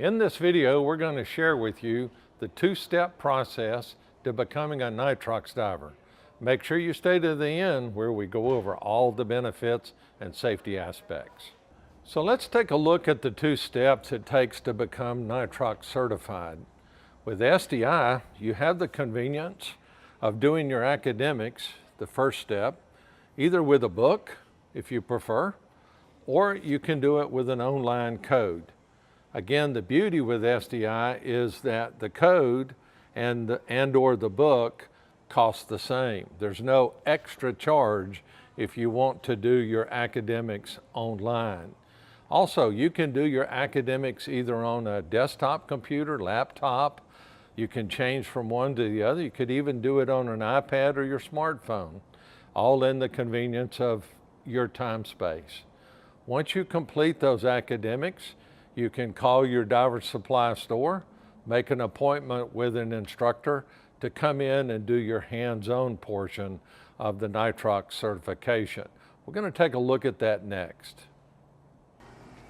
In this video, we're going to share with you the two-step process to becoming a Nitrox diver. Make sure you stay to the end where we go over all the benefits and safety aspects. So let's take a look at the two steps it takes to become Nitrox certified. With SDI, you have the convenience of doing your academics, the first step, either with a book, if you prefer, or you can do it with an online code. Again, the beauty with SDI is that the code and/or the book cost the same. There's no extra charge if you want to do your academics online. Also, you can do your academics either on a desktop computer, laptop. You can change from one to the other. You could even do it on an iPad or your smartphone, all in the convenience of your time space. Once you complete those academics, you can call your diver supply store, make an appointment with an instructor to come in and do your hands-on portion of the Nitrox certification. We're going to take a look at that next.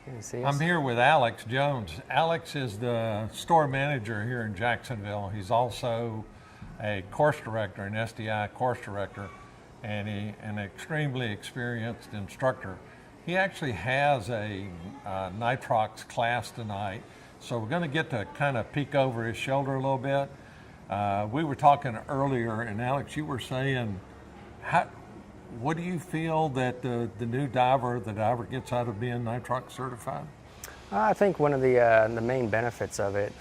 Can you see us? I'm here with Alex Jones. Alex is the store manager here in Jacksonville. He's also a course director, an SDI course director, and an extremely experienced instructor. He actually has a Nitrox class tonight, so we're going to get to kind of peek over his shoulder a little bit. We were talking earlier, and Alex, you were saying, what do you feel that the new diver, the diver gets out of being Nitrox certified? I think one of the main benefits of it,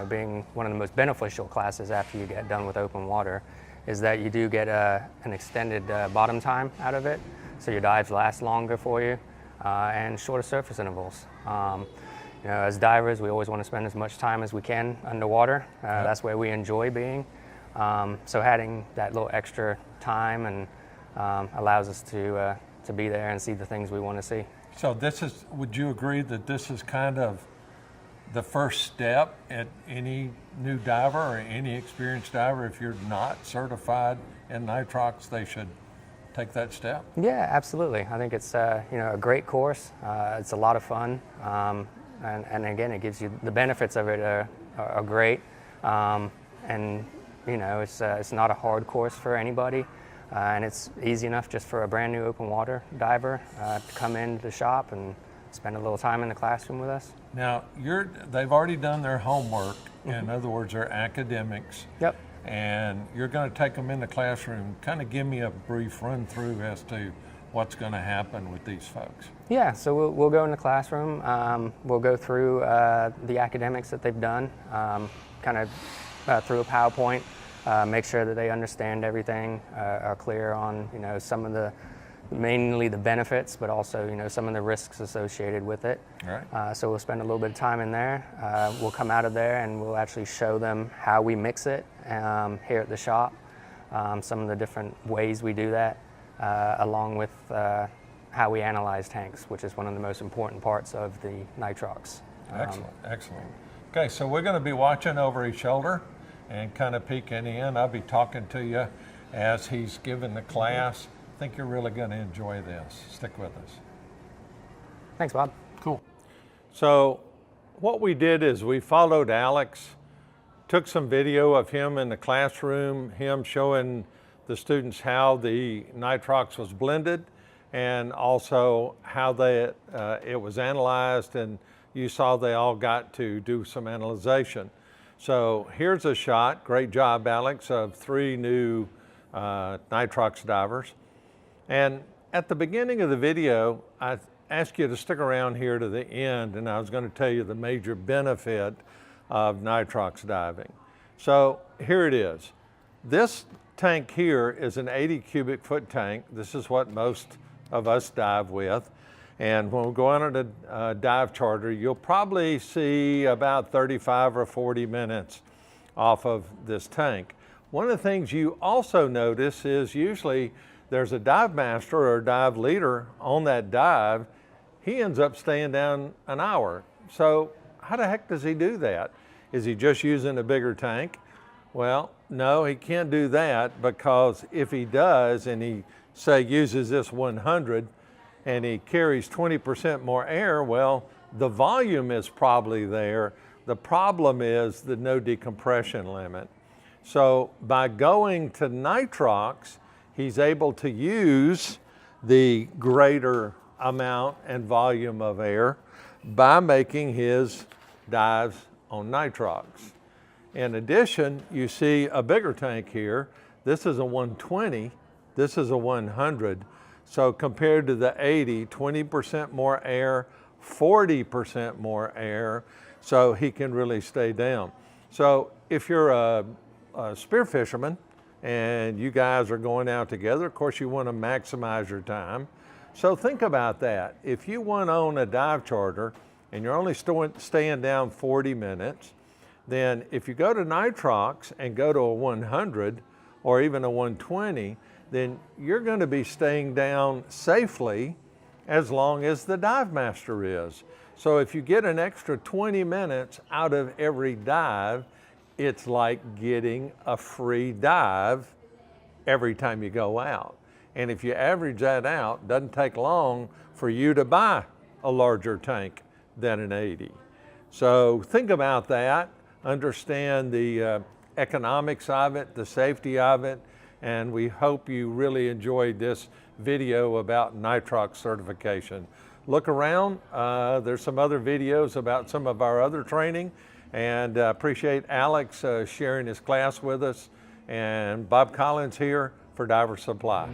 being one of the most beneficial classes after you get done with open water, is that you do get an extended bottom time out of it. So your dives last longer for you and shorter surface intervals. As divers, we always want to spend as much time as we can underwater. That's where we enjoy being. So having that little extra time and allows us to be there and see the things we want to see. So would you agree that this is kind of the first step at any new diver or any experienced diver? If you're not certified in Nitrox, they should take that step? Yeah, absolutely. I think it's a great course. It's a lot of fun, and again, it gives you the benefits of it are great. It's not a hard course for anybody, and it's easy enough just for a brand new open water diver to come into the shop and spend a little time in the classroom with us. Now, they've already done their homework. In other words, their academics. Yep. And you're going to take them in the classroom. Kind of give me a brief run through as to what's going to happen with these folks. Yeah, so we'll go in the classroom. We'll go through the academics that they've done, kind of through a PowerPoint, make sure that they understand everything, are clear on some of mainly the benefits, but also some of the risks associated with it. Right. So we'll spend a little bit of time in there. We'll come out of there and we'll actually show them how we mix it here at the shop, some of the different ways we do that, along with how we analyze tanks, which is one of the most important parts of the Nitrox. Excellent. Okay, so we're going to be watching over his shoulder and kind of peeking in. I'll be talking to you as he's giving the class. I think you're really going to enjoy this. Stick with us. Thanks, Bob. Cool. So what we did is we followed Alex, took some video of him in the classroom, him showing the students how the Nitrox was blended and also how it was analyzed, and you saw they all got to do some analyzation. So here's a shot, great job Alex, of 3 new Nitrox divers. And at the beginning of the video, I asked you to stick around here to the end, and I was going to tell you the major benefit of Nitrox diving. So here it is. This tank here is an 80 cubic foot tank. This is what most of us dive with. And when we go on a dive charter, you'll probably see about 35 or 40 minutes off of this tank. One of the things you also notice is usually there's a dive master or a dive leader on that dive. He ends up staying down an hour. So how the heck does he do that? Is he just using a bigger tank? Well, no, he can't do that, because if he does and he say uses this 100 and he carries 20% more air, well, The volume is probably there. The problem is the no decompression limit. So by going to Nitrox, he's able to use the greater amount and volume of air by making his dives on Nitrox. In addition, you see a bigger tank here. This is a 120, this is a 100. So compared to the 80, 20% more air, 40% more air, so he can really stay down. So if you're a spear fisherman and you guys are going out together, of course you want to maximize your time. So think about that. If you want to own a dive charter and you're only staying down 40 minutes, then if you go to Nitrox and go to a 100 or even a 120, then you're going to be staying down safely as long as the dive master is. So if you get an extra 20 minutes out of every dive, it's like getting a free dive every time you go out. And if you average that out, it doesn't take long for you to buy a larger tank than an 80. So think about that, understand the economics of it, the safety of it, and we hope you really enjoyed this video about Nitrox certification. Look around, there's some other videos about some of our other training, and appreciate Alex sharing his class with us, and Bob Collins here for Diver Supply.